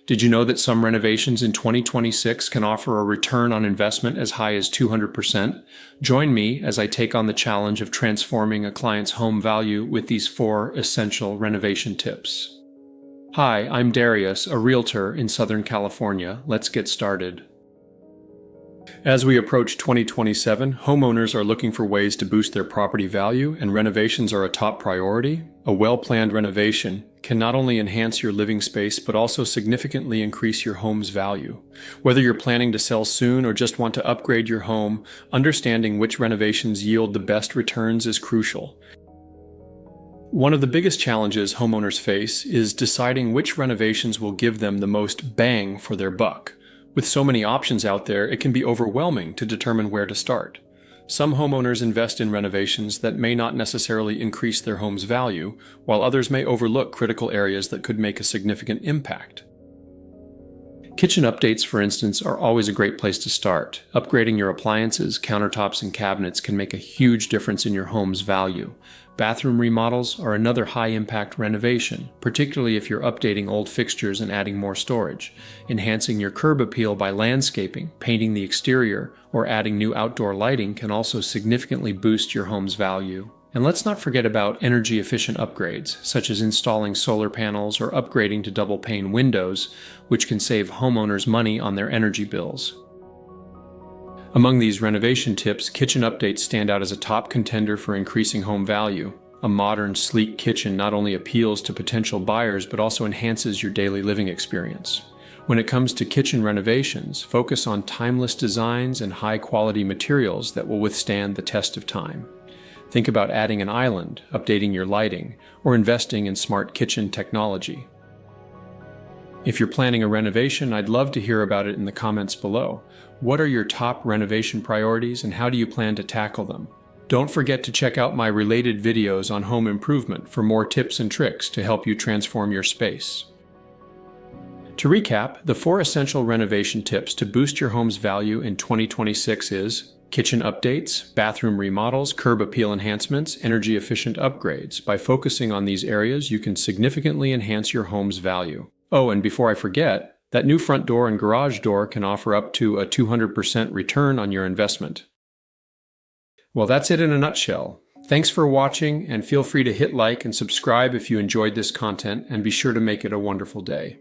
Did you know that some renovations in 2026 can offer a return on investment as high as 200%? Join me as I take on the challenge of transforming a client's home value with these 4 essential renovation tips. Hi, I'm Darius, a realtor in Southern California. Let's get started. As we approach 2027, homeowners are looking for ways to boost their property value, and renovations are a top priority. A well-planned renovation can not only enhance your living space, but also significantly increase your home's value. Whether you're planning to sell soon or just want to upgrade your home, understanding which renovations yield the best returns is crucial. One of the biggest challenges homeowners face is deciding which renovations will give them the most bang for their buck. With so many options out there, it can be overwhelming to determine where to start. Some homeowners invest in renovations that may not necessarily increase their home's value, while others may overlook critical areas that could make a significant impact. Kitchen updates, for instance, are always a great place to start. Upgrading your appliances, countertops, and cabinets can make a huge difference in your home's value. Bathroom remodels are another high-impact renovation, particularly if you're updating old fixtures and adding more storage. Enhancing your curb appeal by landscaping, painting the exterior, or adding new outdoor lighting can also significantly boost your home's value. And let's not forget about energy-efficient upgrades, such as installing solar panels or upgrading to double-pane windows, which can save homeowners money on their energy bills. Among these renovation tips, kitchen updates stand out as a top contender for increasing home value. A modern, sleek kitchen not only appeals to potential buyers, but also enhances your daily living experience. When it comes to kitchen renovations, focus on timeless designs and high-quality materials that will withstand the test of time. Think about adding an island, updating your lighting, or investing in smart kitchen technology. If you're planning a renovation, I'd love to hear about it in the comments below. What are your top renovation priorities and how do you plan to tackle them? Don't forget to check out my related videos on home improvement for more tips and tricks to help you transform your space. To recap, the 4 essential renovation tips to boost your home's value in 2026 is kitchen updates, bathroom remodels, curb appeal enhancements, energy-efficient upgrades. By focusing on these areas, you can significantly enhance your home's value. Oh, and before I forget, that new front door and garage door can offer up to a 200% return on your investment. Well, that's it in a nutshell. Thanks for watching, and feel free to hit like and subscribe if you enjoyed this content, and be sure to make it a wonderful day.